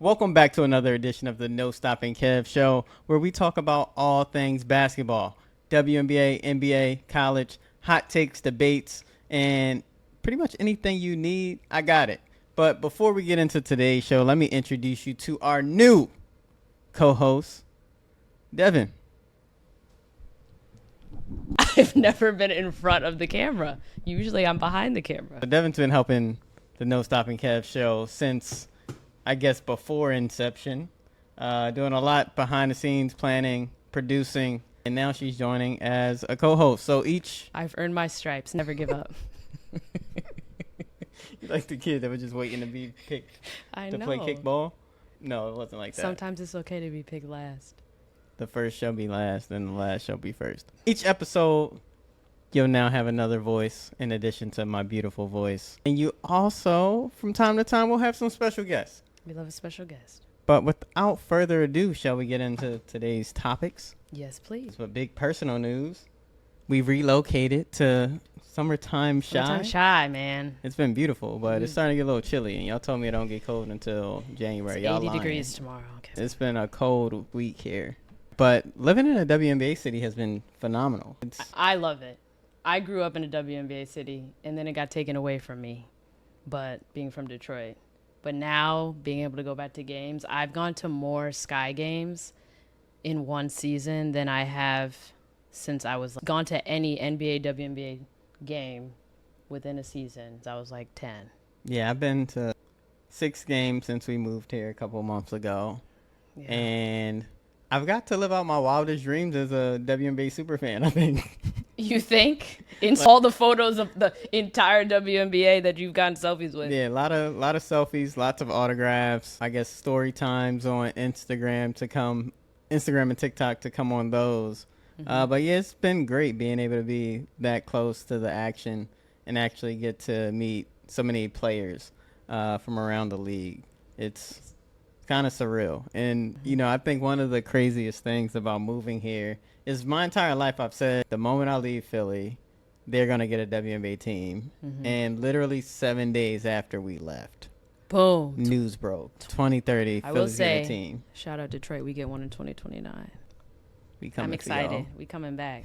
Welcome back to another edition of the NoStoppingKev show, where we talk about all things basketball, WNBA, NBA, college, hot takes, debates, and pretty much anything you need, I got it. But before we get into today's show, let me introduce you to our new co-host, Devin. I've never been in front of the camera. Usually I'm behind the camera. Devin's been helping the NoStoppingKev show since, I guess, before inception, doing a lot behind the scenes, planning, producing, and now she's joining as a co-host. So each, I've earned my stripes. Never give up. you like the kid that was just waiting to be picked I to know. play kickball. No, it wasn't like that. Sometimes it's okay to be picked last. The first shall be last, and the last shall be first. Each episode, you'll now have another voice in addition to my beautiful voice. And you also, from time to time, will have some special guests. We love a special guest. But without further ado, shall we get into today's topics? Yes, please. With big personal news, we relocated to Summertime Shy. Summertime shy, man. It's been beautiful, but it's starting to get a little chilly, and y'all told me it don't get cold until January. It's Y'all 80 lying. degrees tomorrow. Okay. It's been a cold week here. But living in a WNBA city has been phenomenal. I love it. I grew up in a WNBA city, and then it got taken away from me, but being from Detroit. But now, being able to go back to games, I've gone to more Sky games in one season than I have since I was gone to any NBA, WNBA game within a season. I was like 10. Yeah, I've been to 6 games since we moved here a couple months ago. Yeah. And I've got to live out my wildest dreams as a WNBA superfan, I think. You think? In all the photos of the entire WNBA that you've gotten selfies with. Yeah, a lot of selfies, lots of autographs. I guess story times on Instagram and TikTok to come on those. But yeah, it's been great being able to be that close to the action and actually get to meet so many players from around the league. It's kind of surreal. And, you know, I think one of the craziest things about moving here is my entire life I've said the moment I leave Philly, they're going to get a WNBA team. And literally 7 days after we left, Boom. news broke. 2030, I will Philly's say, get a team. shout out Detroit. We get one in 2029. We coming I'm for y'all. excited. We coming back.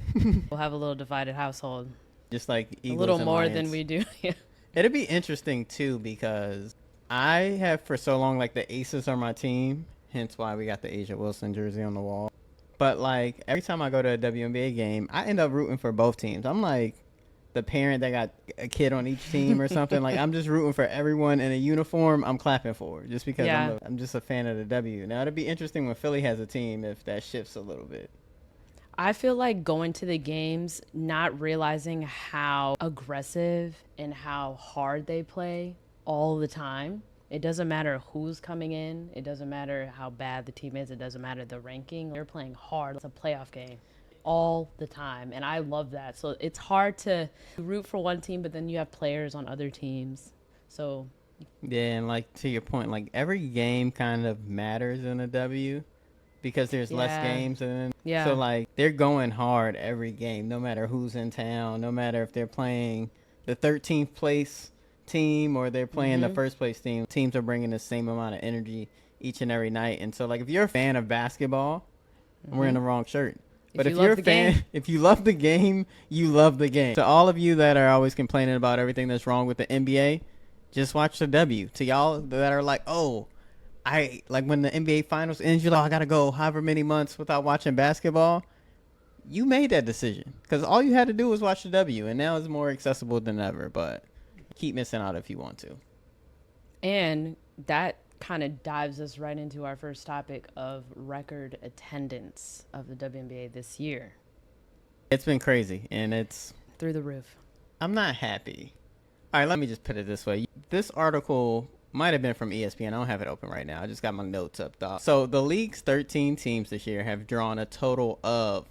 We'll have a little divided household. Just like Eagles A little and more Lions. than we do. Yeah. It'd be interesting, too, because I have for so long, like, the Aces are my team, hence why we got the Asia Wilson jersey on the wall. But, like, every time I go to a WNBA game, I end up rooting for both teams. I'm like the parent that got a kid on each team or something. Like, I'm just rooting for everyone in a uniform I'm clapping for just because Yeah. I'm just a fan of the W. Now, it'd be interesting when Philly has a team if that shifts a little bit. I feel like going to the games, not realizing how aggressive and how hard they play all the time. It doesn't matter who's coming in. It doesn't matter how bad the team is. It doesn't matter the ranking. They're playing hard. It's a playoff game all the time. And I love that. So it's hard to root for one team, but then you have players on other teams. So Yeah, and like to your point, like every game kind of matters in a W because there's less Yeah. games and Yeah. so like they're going hard every game, no matter who's in town, no matter if they're playing the 13th place team or they're playing the first place team. Teams are bringing the same amount of energy each and every night. And so like if you're a fan of basketball, we're in the wrong shirt. But you if love you're a the fan, game. if you love the game, you love the game. To all of you that are always complaining about everything that's wrong with the NBA, just watch the W. To y'all that are like, oh, I like when the NBA finals ends, you're like, I gotta go however many months without watching basketball. You made that decision because all you had to do was watch the W, and now it's more accessible than ever. But keep missing out if you want to. And that kind of dives us right into our first topic of record attendance of the WNBA this year. It's been crazy, and it's Through the roof. I'm not happy. All right, let me just put it this way. This article might have been from ESPN. I don't have it open right now. I just got my notes up, though. So the league's 13 teams this year have drawn a total of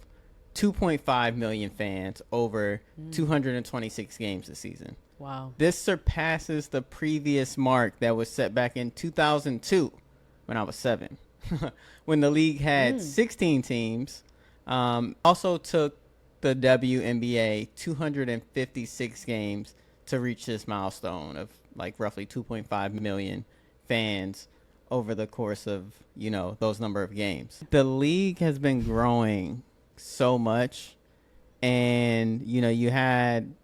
2.5 million fans over 226 games this season. Wow. This surpasses the previous mark that was set back in 2002 when I was 7, when the league had 16 teams. Also took the WNBA 256 games to reach this milestone of like roughly 2.5 million fans over the course of, those number of games. The league has been growing so much, and, you had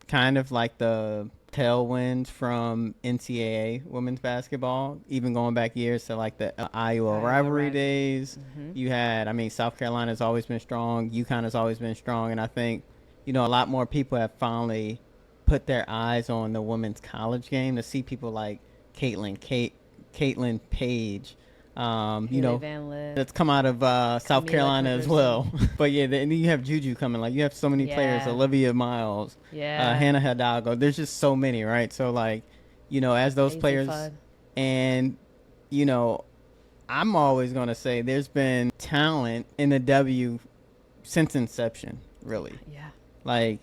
kind of like the tailwinds from NCAA women's basketball, even going back years to like the Iowa rivalry days. You had, South Carolina's always been strong. UConn has always been strong. And I think, a lot more people have finally put their eyes on the women's college game to see people like Caitlin Page, that's come out of South Carolina as well. But yeah, and then you have Juju coming. Like, you have so many players, Olivia Miles, Hannah Hidalgo. There's just so many, right? So like, as those players, and I'm always gonna say there's been talent in the W since inception, really. Yeah. Like,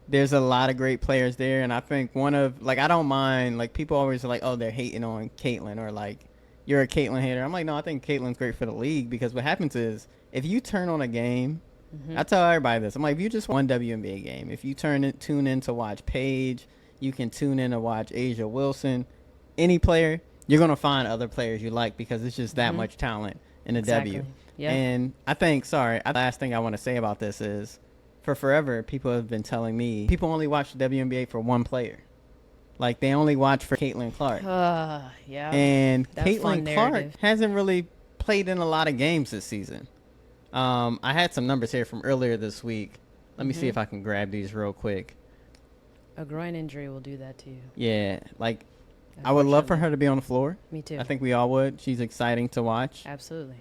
there's a lot of great players there, and I think I don't mind, like, people always are like, oh, they're hating on Caitlin, or like, you're a Caitlin hater. I'm like, no, I think Caitlin's great for the league, because what happens is, if you turn on a game, I tell everybody this, I'm like, if you just one WNBA game, if you tune in to watch Paige, you can tune in to watch Asia Wilson, any player, you're going to find other players you like, because it's just that much talent in the W. Yeah. And I think, the last thing I want to say about this is, for forever, people have been telling me people only watch the WNBA for one player. Like, they only watch for Caitlin Clark. Yeah. And Caitlin Clark hasn't really played in a lot of games this season. I had some numbers here from earlier this week. Let me see if I can grab these real quick. A groin injury will do that to you. Yeah. Like, I would love for her to be on the floor. Me too. I think we all would. She's exciting to watch. Absolutely.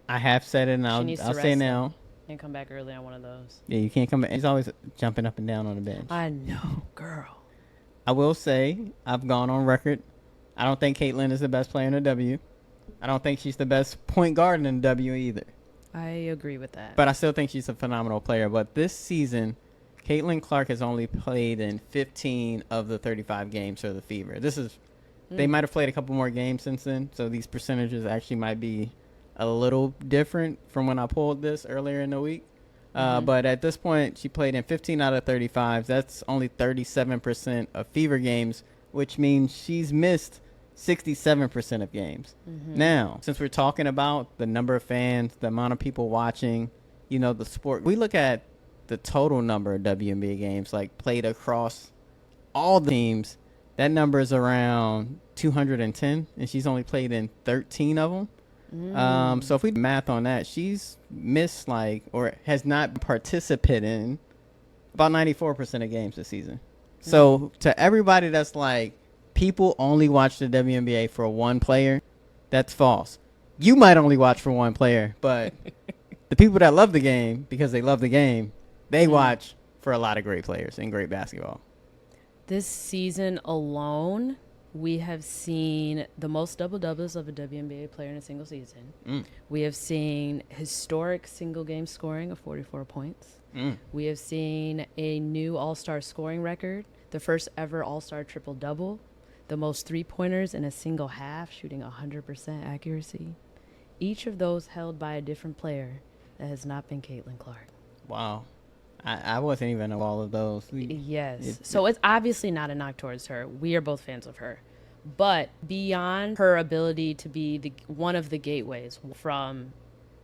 I have said it, and I'll say now. And come back early on one of those. Yeah, you can't come back. He's always jumping up and down on the bench. I know, girl. I will say, I've gone on record, I don't think Caitlin is the best player in the W. I don't think she's the best point guard in the W either. I agree with that. But I still think she's a phenomenal player. But this season, Caitlin Clark has only played in 15 of the 35 games for the Fever. They might have played a couple more games since then, so these percentages actually might be a little different from when I pulled this earlier in the week. But at this point, she played in 15 out of 35. That's only 37% of Fever games, which means she's missed 67% of games. Now, since we're talking about the number of fans, the amount of people watching, the sport, we look at the total number of WNBA games, like, played across all the teams. That number is around 210, and she's only played in 13 of them. So if we do math on that, she's missed or has not participated in about 94% of games this season. So to everybody that's like, people only watch the WNBA for one player, that's false. You might only watch for one player, but the people that love the game, because they love the game, they watch for a lot of great players and great basketball. This season alone, we have seen the most double-doubles of a WNBA player in a single season. We have seen historic single-game scoring of 44 points. We have seen a new all-star scoring record, the first ever all-star triple-double, the most three-pointers in a single half, shooting 100% accuracy. Each of those held by a different player that has not been Caitlin Clark. Wow. I wasn't even of all of those. Yes. So it's obviously not a knock towards her. We are both fans of her. But beyond her ability to be one of the gateways from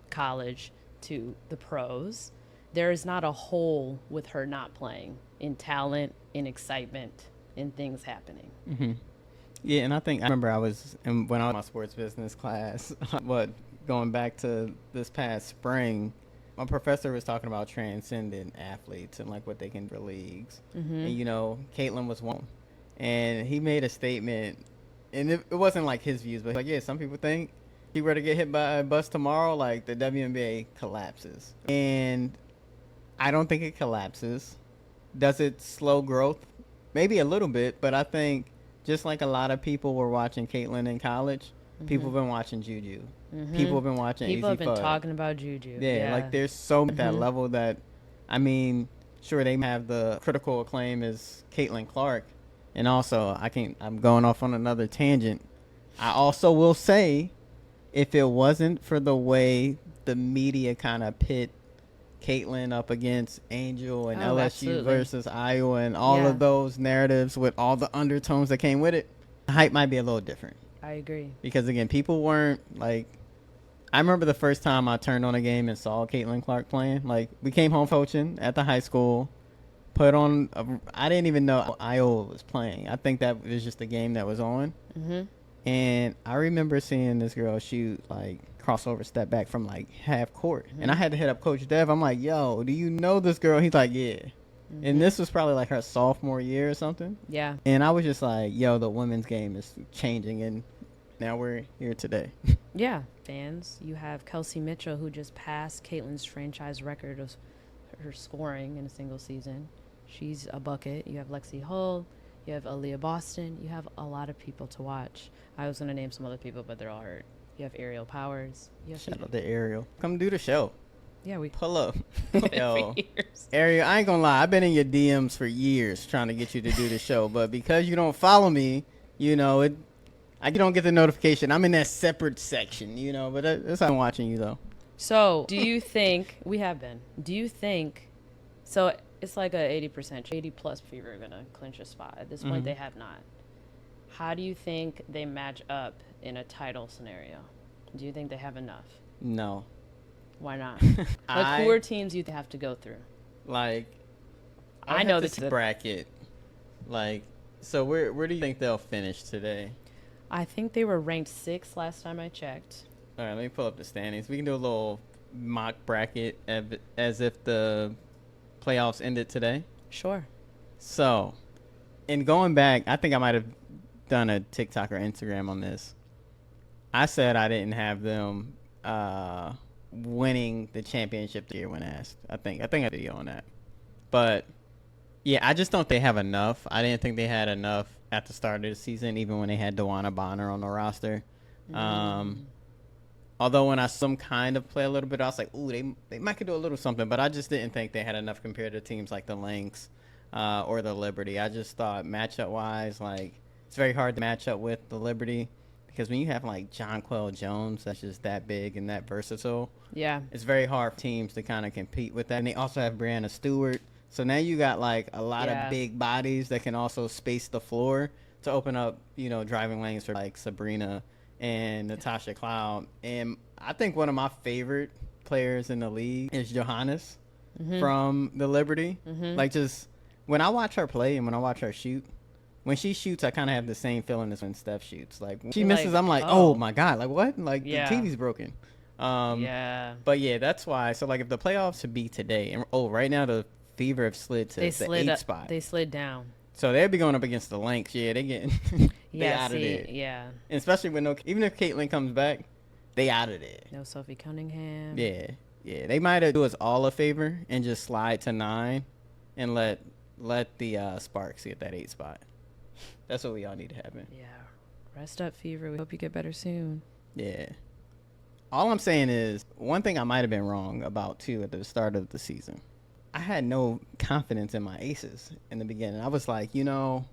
college to the pros, there is not a hole with her not playing in talent, in excitement, in things happening. Yeah, and I remember when I was in my sports business class, going back to this past spring, my professor was talking about transcendent athletes and like what they can for leagues. And Caitlin was one. And he made a statement, and it wasn't like his views, but like, yeah, some people think if he were to get hit by a bus tomorrow, like, the WNBA collapses. And I don't think it collapses. Does it slow growth? Maybe a little bit, but I think just like a lot of people were watching Caitlin in college, people have been watching Juju. People have been watching People have been Fudd. Talking about Juju. Yeah, like, there's so at that level that, sure, they have the critical acclaim as Caitlin Clark. And also, I'm going off on another tangent. I also will say, if it wasn't for the way the media kind of pit Caitlin up against Angel and LSU absolutely. Versus Iowa and all of those narratives with all the undertones that came with it, the hype might be a little different. I agree. Because again, people weren't like. I remember the first time I turned on a game and saw Caitlin Clark playing. Like, we came home coaching at the high school. Put on. I didn't even know Iowa was playing. I think that was just the game that was on. Mm-hmm. And I remember seeing this girl shoot like crossover step back from like half court. And I had to hit up Coach Dev. I'm like, yo, do you know this girl? He's like, yeah. And this was probably like her sophomore year or something. Yeah. And I was just like, yo, the women's game is changing. And now we're here today. Yeah. Fans, you have Kelsey Mitchell, who just passed Caitlin's franchise record of her scoring in a single season. She's a bucket. You have Lexi Hull. You have Aaliyah Boston. You have a lot of people to watch. I was going to name some other people, but they're all hurt. You have Ariel Powers. Shout out to Ariel. Come do the show. Yeah, we pull up. Yo, Ariel, I ain't gonna lie. I've been in your DMs for years trying to get you to do the show, but because you don't follow me, you know it. I don't get the notification. I'm in that separate section, you know. But that's how I'm watching you though. So, do you think we have been? Do you think? So it's like a 80%, 80+ Fever are gonna clinch a spot. At this point, they have not. How do you think they match up in a title scenario? Do you think they have enough? No. Why not? Like, who are teams you have to go through? Like, I know this bracket. Like, so where do you think they'll finish today? I think they were ranked 6th last time I checked. All right, let me pull up the standings. We can do a little mock bracket as if the playoffs ended today. Sure. So, in going back, I think I might have done a TikTok or Instagram on this. I said I didn't have them winning the championship the year when asked. I think I had a video on that. But yeah, I just don't think they have enough. I didn't think they had enough at the start of the season, even when they had DeWanna Bonner on the roster. Although when I saw them kind of play a little bit, I was like, ooh, they might could do a little something. But I just didn't think they had enough compared to teams like the Lynx or the Liberty. I just thought matchup-wise, like, it's very hard to match up with the Liberty. Because when you have, like, Jonquel Jones, that's just that big and that versatile. Yeah. It's very hard for teams to kind of compete with that. And they also have Brianna Stewart. So now you got, like, a lot of big bodies that can also space the floor to open up, you know, driving lanes for, like, Sabrina and Natasha Cloud. And I think one of my favorite players in the league is Johannes from the Liberty. Like, just when I watch her play and when I watch her shoot, when she shoots, I kind of have the same feeling as when Steph shoots. Like, when she misses, I'm like, oh my God, like, what? Like, the TV's broken. Yeah. But, yeah, that's why. So, like, if the playoffs should be today, and right now the Fever have slid to the 8th spot. They slid down. So they'll be going up against the Lynx. Yeah, they getting out of there. Yeah. And especially when even if Caitlin comes back, they out of there. No Sophie Cunningham. Yeah. They might have do us all a favor and just slide to 9 and let the Sparks get that 8th spot. That's what we all need to happen. Yeah. Rest up, Fever. We hope you get better soon. Yeah. All I'm saying is, one thing I might have been wrong about, too, at the start of the season. I had no confidence in my aces in the beginning. I was like, you know,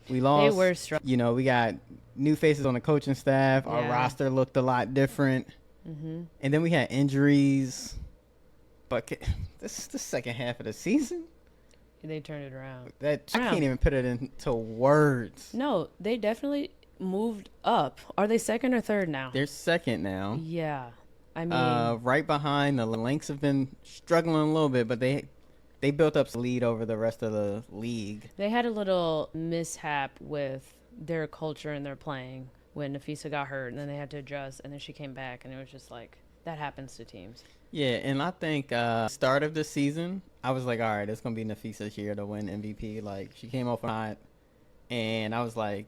we lost. They were strong. You know, we got new faces on the coaching staff. Our roster looked a lot different. And then we had injuries. But this is the second half of the season. They turned it around. I can't even put it into words. No, they definitely moved up. Are they second or third now? They're second now. Yeah. I mean, right behind the Lynx have been struggling a little bit, but they built up a lead over the rest of the league. They had a little mishap with their culture and their playing when Nafisa got hurt, and then they had to adjust, and then she came back, and it was just like, that happens to teams. Yeah, and I think start of the season, I was like, all right, it's going to be Nafisa's year to win MVP. Like, she came off hot, and I was like,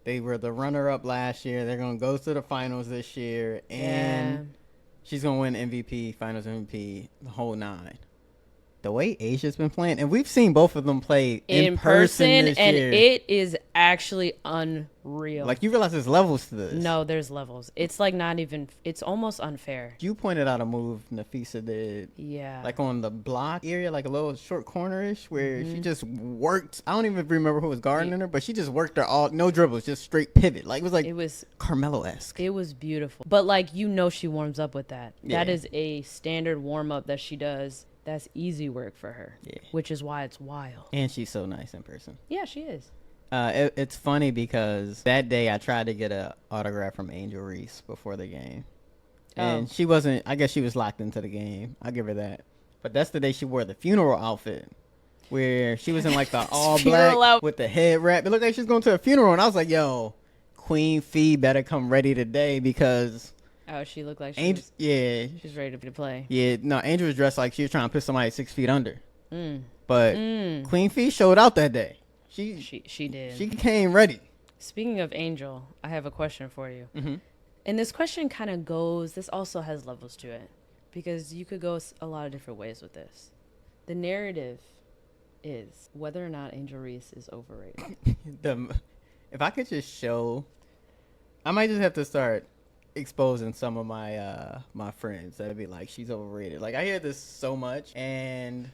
they were the runner-up last year. They're going to go to the finals this year, and she's going to win MVP, finals MVP, the whole 9. The way Asia's been playing, and we've seen both of them play in person this and year. it is actually unreal. Like, you realize there's levels to this. No, there's levels. It's like not even, it's almost unfair. You pointed out a move Nafisa did. Yeah. Like on the block area, like a little short corner-ish, where she just worked. I don't even remember who was guarding her, but she just worked her all, no dribbles, just straight pivot. Like, it was Carmelo-esque. It was beautiful. But, like, you know she warms up with that. Yeah. That is a standard warm-up that she does. That's easy work for her, which is why it's wild. And she's so nice in person. Yeah, she is. It's funny because that day I tried to get a autograph from Angel Reese before the game, and she wasn't. I guess she was locked into the game. I'll give her that. But that's the day she wore the funeral outfit, where she was in like the all black with the head wrap. It looked like she was going to a funeral, and I was like, "Yo, Queen Fee better come ready today because." Oh, she looked like Angel, she's ready to play. Yeah, no, Angel was dressed like she was trying to put somebody 6 feet under. But Queen Fee showed out that day. She did. She came ready. Speaking of Angel, I have a question for you. And this question kind of goes, this also has levels to it, because you could go a lot of different ways with this. The narrative is whether or not Angel Reese is overrated. If I could just show, I might just have to start exposing some of my my friends that'd be like, she's overrated. Like, I hear this so much, and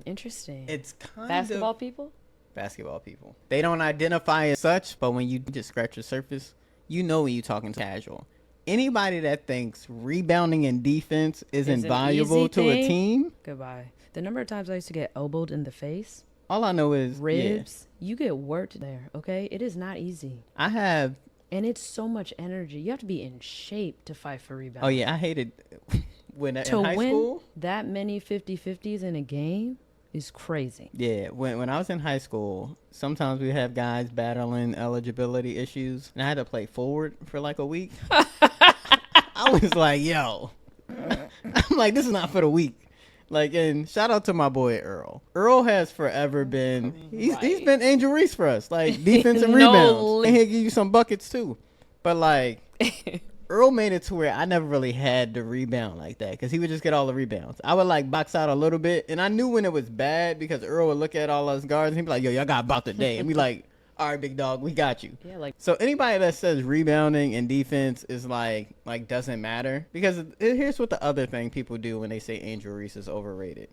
interesting. It's kind basketball of people. They don't identify as such, but when you just scratch the surface, you know when you're talking casual. Anybody that thinks rebounding and defense is invaluable to a team, goodbye. The number of times I used to get elbowed in the face, all I know is ribs. You get worked there, okay? It is not easy. And it's so much energy. You have to be in shape to fight for rebound. Oh, yeah. I hated when in high school. That many 50-50s in a game is crazy. Yeah. When I was in high school, sometimes we have guys battling eligibility issues, and I had to play forward for like a week. I was like, yo. I'm like, this is not for the weak. Like, and shout out to my boy Earl. Earl has forever been, he's been Angel Reese for us, like defense and rebounds. And he'll give you some buckets too. But like, Earl made it to where I never really had to rebound like that, because he would just get all the rebounds. I would like box out a little bit, and I knew when it was bad because Earl would look at all us guards and he'd be like, yo, y'all got about today. And we like, all right, big dog, we got you. Yeah, like, so anybody that says rebounding and defense is like doesn't matter, because here's what the other thing people do when they say Angel Reese is overrated.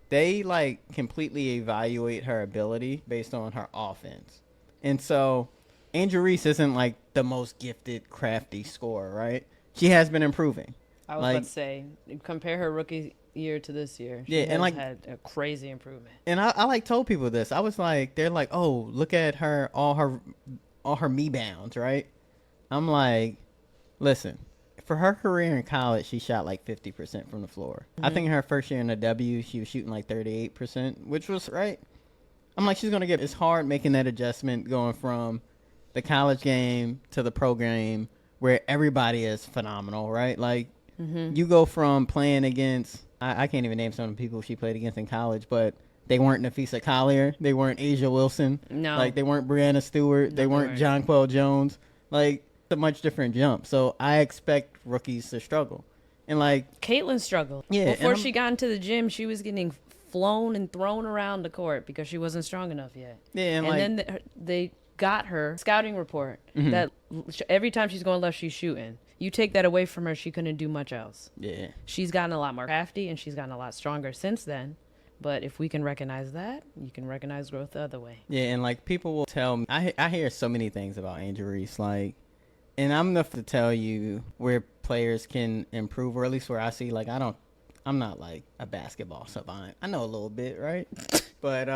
They like completely evaluate her ability based on her offense. And so Angel Reese isn't like the most gifted, crafty scorer, right? She has been improving. I was about to say, compare her rookie year to this year. She has like had a crazy improvement. And I like told people this. I was like, they're like, oh, look at her, all her me bounds, right? I'm like, listen, for her career in college, she shot like 50% from the floor. I think her first year in the W, she was shooting like 38%, which was right. I'm like, she's gonna get. It's hard making that adjustment going from the college game to the pro game, where everybody is phenomenal, right? Like, you go from playing against, I can't even name some of the people she played against in college, but they weren't Nafisa Collier. They weren't Asia Wilson. No. Like, they weren't Brianna Stewart. They weren't Jonquel Jones. Like, it's a much different jump. So I expect rookies to struggle. And, like, Caitlin struggled. Yeah. Before she got into the gym, she was getting flown and thrown around the court because she wasn't strong enough yet. Yeah, and then they got her scouting report that every time she's going left, she's shooting. You take that away from her, she couldn't do much else. Yeah. She's gotten a lot more crafty, and she's gotten a lot stronger since then. But if we can recognize that, you can recognize growth the other way. Yeah, and like people will tell me, I hear so many things about Angel Reese, like, and I'm enough to tell you where players can improve, or at least where I see, like, I'm not like a basketball savant. I know a little bit, right? But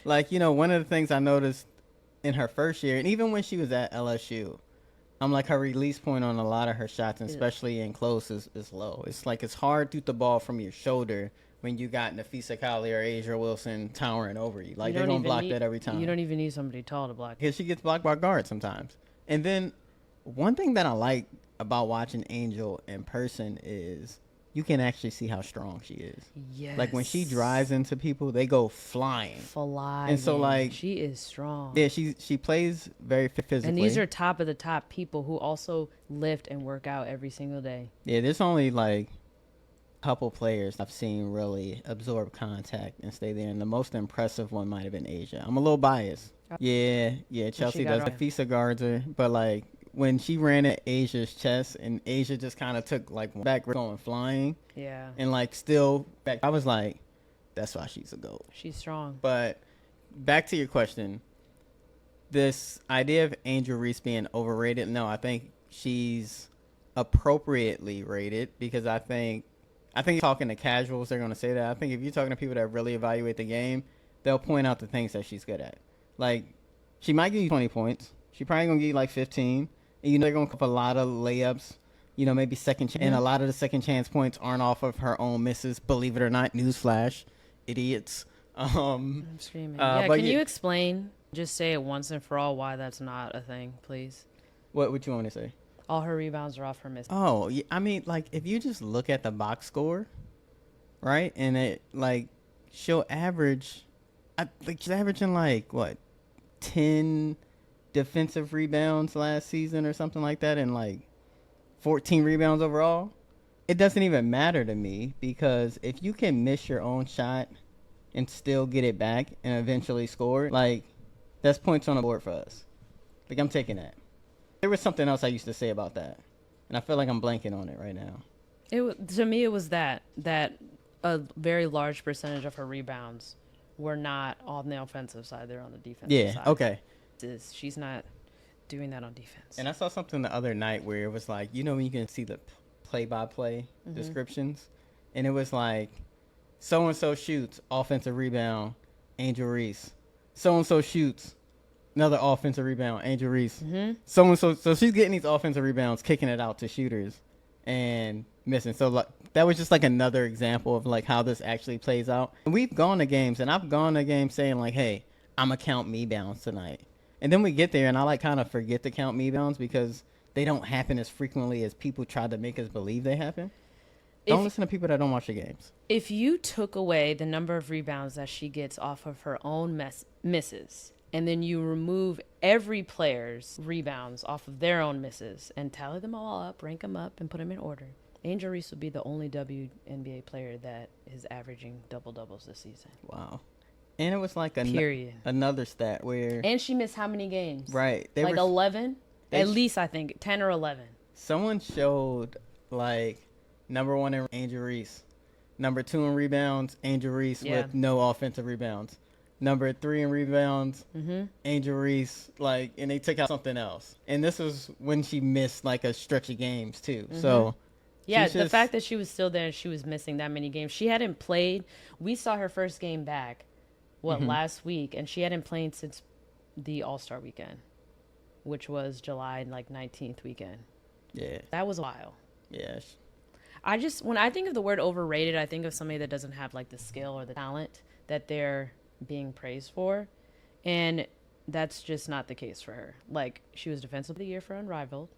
like, you know, one of the things I noticed in her first year, and even when she was at LSU, I'm like, her release point on a lot of her shots, and especially in close, is low. It's like it's hard to shoot the ball from your shoulder when you got Nafisa Collier or Asia Wilson towering over you. Like, they're going to block that every time. You don't even need somebody tall to block. Because she gets blocked by guards sometimes. And then one thing that I like about watching Angel in person is you can actually see how strong she is. Yes. Like, when she drives into people, they go flying. Flying. And so, like, she is strong. Yeah, she plays very physically. And these are top of the top people who also lift and work out every single day. Yeah, there's only like a couple players I've seen really absorb contact and stay there, and the most impressive one might have been Asia. I'm a little biased. Yeah, Chelsea does. The FISA guards her, but like, when she ran at Asia's chest, and Asia just kind of took like back going flying. Yeah. And like still back, I was like, that's why she's a GOAT. She's strong. But back to your question, this idea of Angel Reese being overrated, no, I think she's appropriately rated, because I think talking to casuals, they're going to say that. I think if you're talking to people that really evaluate the game, they'll point out the things that she's good at. Like, She might give you 20 points. She probably gonna give you like 15. And you know they're gonna cup a lot of layups. You know, maybe and a lot of the second chance points aren't off of her own misses. Believe it or not, newsflash, idiots. I'm screaming. Can you explain? Just say it once and for all why that's not a thing, please. What would you want to say? All her rebounds are off her misses. Oh, yeah, I mean, like if you just look at the box score, right, and it like she'll average, she's averaging like what, 10 defensive rebounds last season or something like that, and like 14 rebounds overall. It doesn't even matter to me because if you can miss your own shot and still get it back and eventually score, like that's points on the board for us. Like I'm taking that. There was something else I used to say about that, and I feel like I'm blanking on it right now. To me, it was that a very large percentage of her rebounds were not on the offensive side; they're on the defensive side. Yeah, okay. She's not doing that on defense. And I saw something the other night where it was like, you know, when you can see the play-by-play descriptions, and it was like, so and so shoots offensive rebound, Angel Reese. So and so shoots. Another offensive rebound, Angel Reese. So she's getting these offensive rebounds, kicking it out to shooters, and missing. So like that was just like another example of like how this actually plays out. And we've gone to games, and I've gone to games saying like, "Hey, I'm gonna count me bounds tonight," and then we get there, and I like kind of forget to count me bounds because they don't happen as frequently as people try to make us believe they happen. Don't listen to people that don't watch the games. If you took away the number of rebounds that she gets off of her own misses, and then you remove every player's rebounds off of their own misses and tally them all up, rank them up, and put them in order, Angel Reese would be the only WNBA player that is averaging double-doubles this season. Wow. And it was like another stat where... And she missed how many games? Right. 11? At least, I think, 10 or 11. Someone showed, like, number 1 in Angel Reese. Number 2 in rebounds, Angel Reese with no offensive rebounds. Number 3 in rebounds, Angel Reese, like, and they took out something else. And this was when she missed, like, a stretch of games, too. So, yeah, the fact that she was still there and she was missing that many games. She hadn't played. We saw her first game back, last week, and she hadn't played since the All-Star weekend, which was July, 19th weekend. Yeah. That was a while. Yeah. When I think of the word overrated, I think of somebody that doesn't have, like, the skill or the talent that they're being praised for, and that's just not the case for her. Like, she was Defensive of the Year for Unrivaled.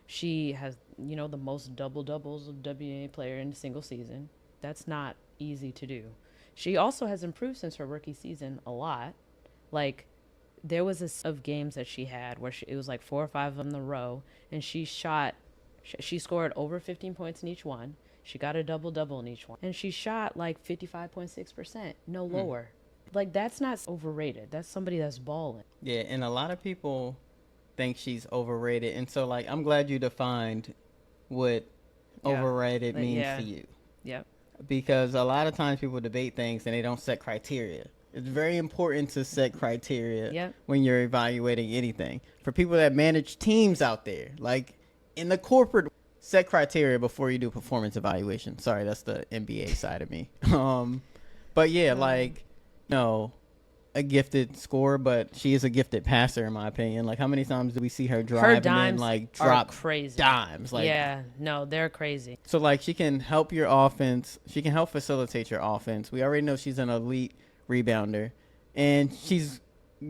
She has, the most double-doubles of WNBA player in a single season. That's not easy to do. She also has improved since her rookie season a lot. Like, there was of games that she had where it was like 4 or 5 of them in a row, and she scored over 15 points in each one. She got a double-double in each one. And she shot like 55.6%, no lower. Like, that's not overrated. That's somebody that's balling. Yeah, and a lot of people think she's overrated. And so, like, I'm glad you defined what overrated means to you. Yep. Because a lot of times people debate things and they don't set criteria. It's very important to set criteria when you're evaluating anything. For people that manage teams out there, like in the corporate, set criteria before you do performance evaluation. Sorry, that's the NBA side of me. But yeah, like, a gifted scorer, but she is a gifted passer in my opinion. Like, how many times do we see her drive and then like drop crazy dimes? Like, they're crazy. So like, she can help your offense. She can help facilitate your offense. We already know she's an elite rebounder, and she's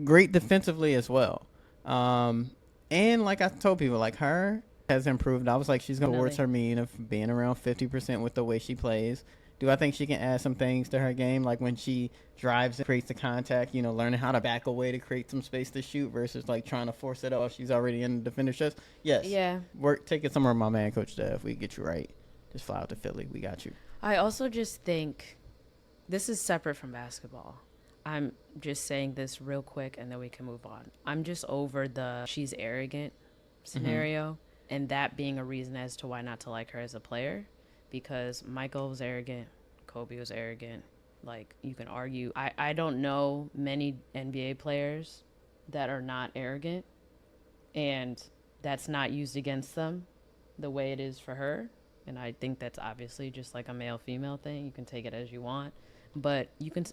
great defensively as well. And like I told people, like, her has improved. I was like, she's going towards her mean of being around 50% with the way she plays. Do I think she can add some things to her game, like when she drives and creates the contact, learning how to back away to create some space to shoot versus like trying to force it up? She's already in the defender's chest. Yes. Yeah. Take it somewhere, my man, Coach Dev. We get you right. Just fly out to Philly. We got you. I also just think this is separate from basketball. I'm just saying this real quick and then we can move on. I'm just over the she's arrogant scenario. And that being a reason as to why not to like her as a player, because Michael was arrogant, Kobe was arrogant. Like, you can argue. I don't know many NBA players that are not arrogant, and that's not used against them the way it is for her. And I think that's obviously just like a male-female thing. You can take it as you want. But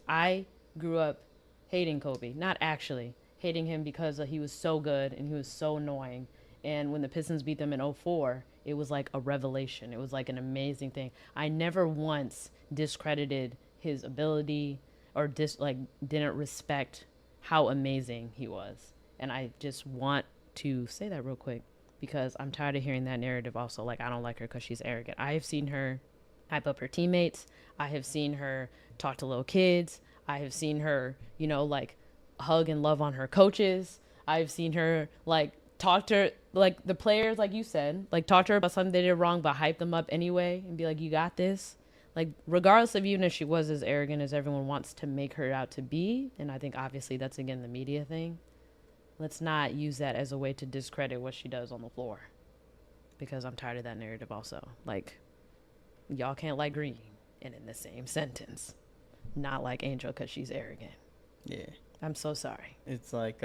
I grew up hating Kobe. Not actually hating him because he was so good and he was so annoying. And when the Pistons beat them in '04, it was like a revelation. It was like an amazing thing. I never once discredited his ability or didn't respect how amazing he was. And I just want to say that real quick because I'm tired of hearing that narrative also. Like, I don't like her because she's arrogant. I have seen her hype up her teammates. I have seen her talk to little kids. I have seen her, like hug and love on her coaches. I've seen her like talk to her, like the players, like you said, like talk to her about something they did wrong, but hype them up anyway and be like, you got this. Like, regardless of even if she was as arrogant as everyone wants to make her out to be, and I think obviously that's, again, the media thing, let's not use that as a way to discredit what she does on the floor. Because I'm tired of that narrative also. Like, y'all can't like green and in the same sentence. Not like Angel because she's arrogant. Yeah. I'm so sorry. It's like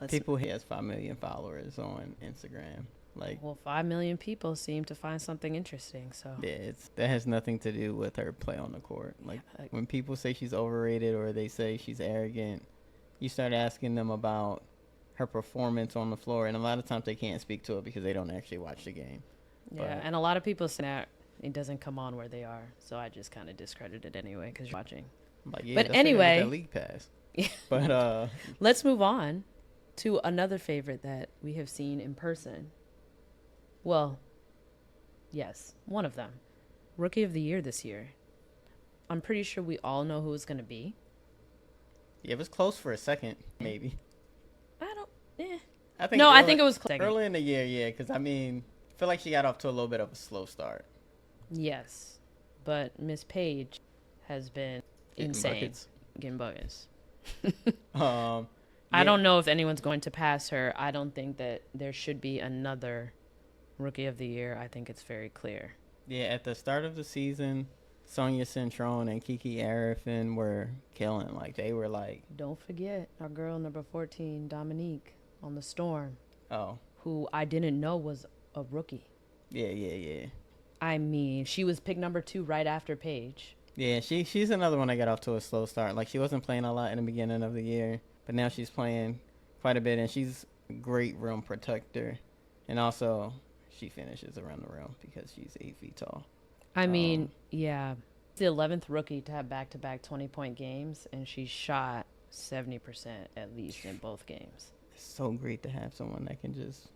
people he has 5 million followers on Instagram. Like, well, 5 million people seem to find something interesting. So yeah, that has nothing to do with her play on the court. Like, when people say she's overrated or they say she's arrogant, you start asking them about her performance on the floor, and a lot of times they can't speak to it because they don't actually watch the game. Yeah, and a lot of people say that it doesn't come on where they are, so I just kind of discredit it anyway because you're watching. Like, yeah, but anyway, that league pass. But let's move on to another favorite that we have seen in person. Well, yes, one of them. Rookie of the Year this year. I'm pretty sure we all know who it's going to be. Yeah, it was close for a second, maybe. I think it was close. Early in the year, yeah, because, I feel like she got off to a little bit of a slow start. Yes, but Miss Page has been insane. Getting buckets. Yeah. I don't know if anyone's going to pass her. I don't think that there should be another Rookie of the Year. I think it's very clear. Yeah, at the start of the season, Sonia Centrone and Kiki Arifin were killing. Like, they were like... Don't forget our girl number 14, Dominique, on the Storm. Oh. Who I didn't know was a rookie. Yeah. She was pick number 2 right after Paige. Yeah, she's another one that got off to a slow start. Like, she wasn't playing a lot in the beginning of the year, but now she's playing quite a bit, and she's a great rim protector. And also, she finishes around the rim because she's 8 feet tall. Yeah. The 11th rookie to have back-to-back 20-point games, and she shot 70% at least in both games. It's so great to have someone that can just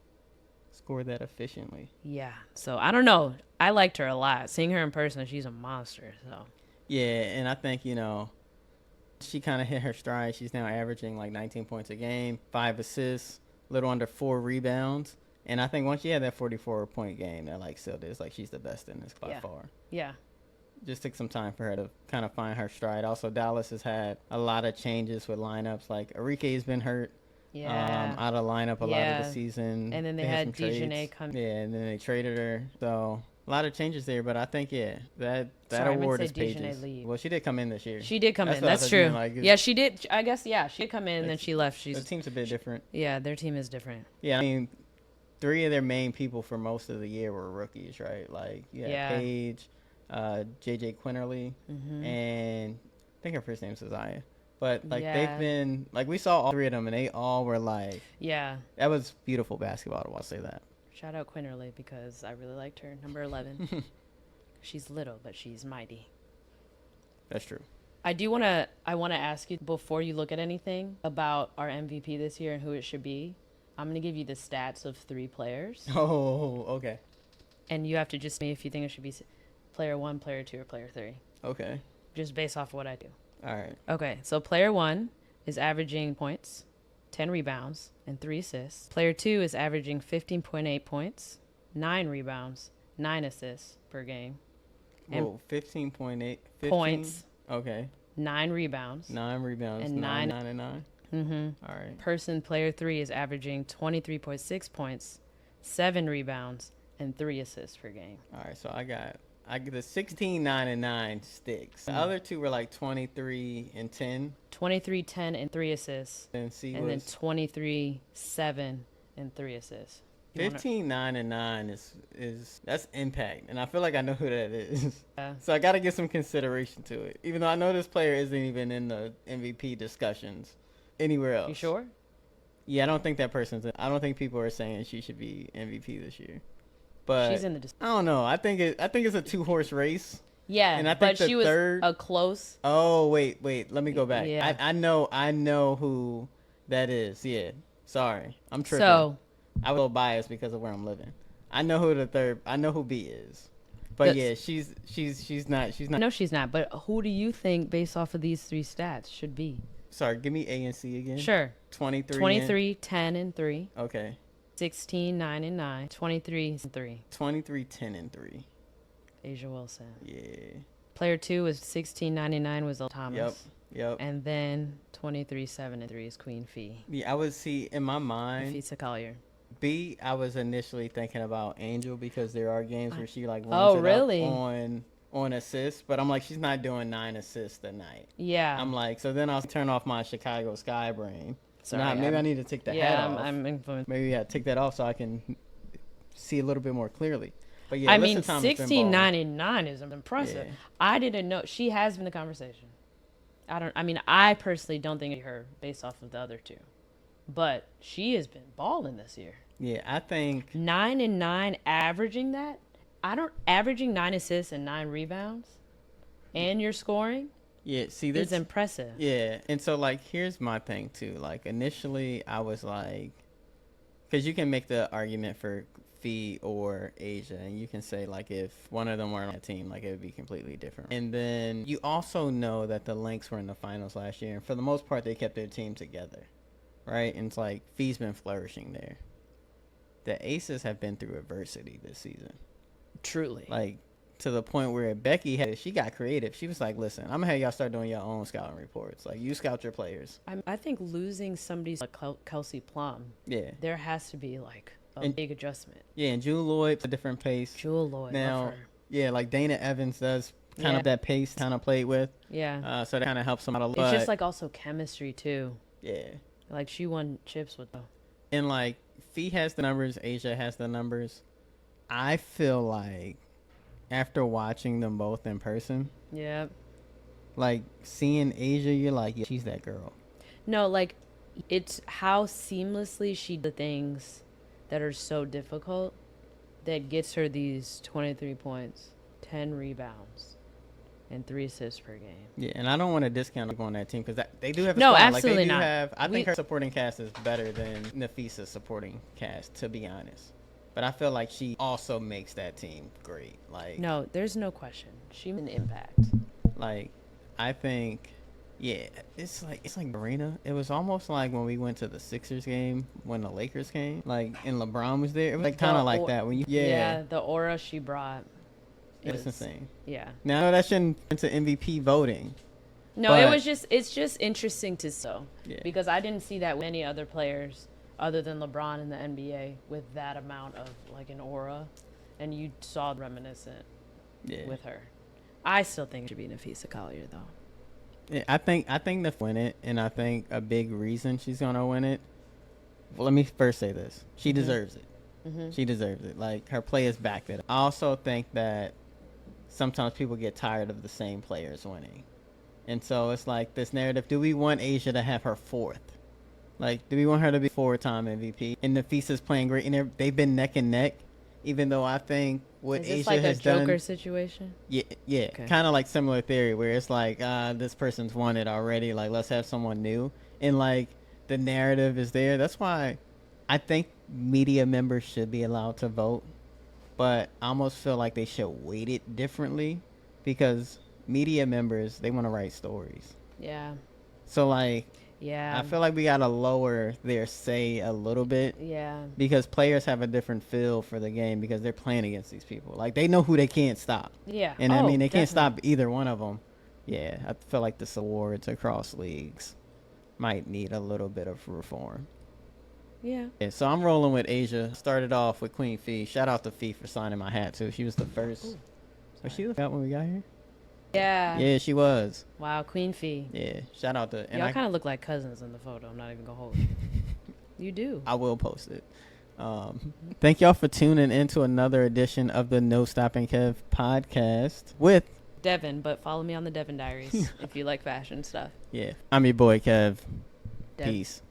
score that efficiently. Yeah. So, I don't know. I liked her a lot. Seeing her in person, she's a monster. So. Yeah, and I think, she kind of hit her stride. She's now averaging like 19 points a game, 5 assists, a little under 4 rebounds. And I think once she had that 44-point game, that like sealed it. It's like she's the best in this by far. Yeah. Just took some time for her to kind of find her stride. Also, Dallas has had a lot of changes with lineups. Like, Arike's been hurt. Yeah. Out of lineup a lot of the season. And then they had Dejanay come. Yeah, and then they traded her. So a lot of changes there, but I think that award is Paige's. Well, she did come in this year. She did come in. That's true. Yeah, she did. I guess she did come in and then she left. The team's a bit different. Yeah, their team is different. Yeah, 3 of their main people for most of the year were rookies, right? Like, Paige, JJ Quinterly, and I think her first name's Isaiah. But, they've been, we saw all 3 of them, and they all were, that was beautiful basketball to watch, say that. Shout out Quinterly because I really liked her. Number 11. She's little, but she's mighty. That's true. I want to ask you, before you look at anything, about our MVP this year and who it should be. I'm going to give you the stats of 3 players. Oh, okay. And you have to just say if you think it should be player 1, player 2, or player 3. Okay. Just based off what I do. All right. Okay, so player 1 is averaging points, 10 rebounds, and 3 assists. Player 2 is averaging 15.8 points, 9 rebounds, 9 assists per game. Whoa, 15.8 points. Okay. 9 rebounds. 9 rebounds. And 9 and 9. Mm-hmm. All right. Player 3 is averaging 23.6 points, 7 rebounds, and 3 assists per game. All right, so I got the 16, 9, and 9 sticks. The other 2 were like 23 and 10. 23, 10, and 3 assists. And then 23, 7, and 3 assists. 15, 9, and 9 is that's impact, and I feel like I know who that is. Yeah. So I got to give some consideration to it, even though I know this player isn't even in the MVP discussions anywhere else. You sure? Yeah, I don't think that person's. I don't think people are saying she should be MVP this year. But She's in the. I don't know. I think it's a 2-horse race. Yeah, And I think but she was third. a close. Oh wait. Let me go back. Yeah. I know who that is. Yeah. Sorry, I'm tripping. So I was a little biased because of where I'm living. I know who the third. I know who B is. But yeah, she's not. No, she's not. But who do you think, based off of these three stats, should be? Sorry, give me A and C again. Sure. 23, 10, and 3. Okay. 16, 9, and 9. 23, and 3. 23, 10, and 3. Asia Wilson. Yeah. Player 2 was 16, 9, and 9 was Thomas. Yep. And then 23, 7, and 3 is Queen Fee. Yeah, I would see in my mind. Fisa Collier. B, I was initially thinking about Angel because there are games where she like Oh, runs it really? up on assists, but I'm like, she's not doing 9 assists a night. Yeah. I'm like, so then I'll turn off my Chicago Sky brain. Sorry, Maybe I need to take the hat off. I'm influenced. Maybe take that off so I can see a little bit more clearly. But yeah, I mean, Alyssa Thomas been 16, balling. 9, and 9 is impressive. Yeah. I didn't know. She has been the conversation. I personally don't think her based off of the other two. But she has been balling this year. Yeah, I think 9 and 9, averaging that. Averaging 9 assists and 9 rebounds, and you're scoring. Yeah, see, is impressive. Yeah, and so like, here's my thing too. Like initially, I was like, because you can make the argument for Fee or Asia, and you can say like if one of them were on a team, like it would be completely different. And then you also know that the Lynx were in the finals last year, and for the most part, they kept their team together, right? And it's like Fee's been flourishing there. The Aces have been through adversity this season. Truly. Like, to the point where Becky she got creative. She was like, listen, I'm going to have y'all start doing your own scouting reports. Like, you scout your players. I think losing somebody like Kelsey Plum, Yeah. there has to be, like, a big adjustment. Yeah, and Jewel Lloyd's a different pace. Jewel Lloyd, now, love her. Yeah, like Dana Evans does kind of that pace kind of played with. Yeah. So that kind of helps them out a lot. It's just, like, also chemistry, too. Yeah. Like, she won chips with them. And, like, Fee has the numbers. Asia has the numbers. I feel like after watching them both in person, yeah, like seeing Asia, you're like, yeah, she's that girl. No, like it's how seamlessly she does the things that are so difficult that gets her these 23 points, 10 rebounds, and 3 assists per game. Yeah, and I don't want to discount people on that team because they do have a no, squad. absolutely like, not. I think her supporting cast is better than Nafisa's supporting cast, to be honest. But I feel like she also makes that team great. Like, no, there's no question. She made an impact. Like, I think, yeah, it's like Marina. It was almost like when we went to the Sixers game when the Lakers came, like, and LeBron was there. It was like kind of like that when you, yeah, the aura she brought. It's insane. Yeah. Now I know that shouldn't into MVP voting. No, it's just interesting to so because I didn't see that with any other players other than LeBron in the NBA with that amount of like an aura, and you saw reminiscent with her. I still think it should be Nafisa Collier though. Yeah, I think the win it, and I think a big reason she's gonna win it. Well, let me first say this: she deserves it. Mm-hmm. She deserves it. Like her play is backed it. I also think that sometimes people get tired of the same players winning, and so it's like this narrative: do we want Asia to have her fourth? Like, do we want her to be 4-time MVP? And Nafisa's playing great, and they've been neck and neck. Even though I think what Asia like has done, a Joker situation. Yeah, okay. Kind of like similar theory where it's like, this person's won it already. Like, let's have someone new, and like the narrative is there. That's why I think media members should be allowed to vote, but I almost feel like they should weight it differently because media members, they want to write stories. Yeah. So like. Yeah. I feel like we got to lower their say a little bit. Yeah. Because players have a different feel for the game because they're playing against these people. Like, they know who they can't stop. Yeah. And, I mean, they definitely. can't stop either one of them. Yeah. I feel like this awards across leagues might need a little bit of reform. Yeah. So I'm rolling with Asia. Started off with Queen Fee. Shout out to Fee for signing my hat, too. She was the first. Was she the first when we got here? Yeah. Yeah, she was. Wow, Queen Fee. Yeah, shout out to. Y'all kind of look like cousins in the photo. I'm not even gonna hold you. You do. I will post it. Thank y'all for tuning into another edition of the NoStoppingKev podcast with Devin. But follow me on the Devin Diaries if you like fashion stuff. Yeah, I'm your boy Kev. Peace.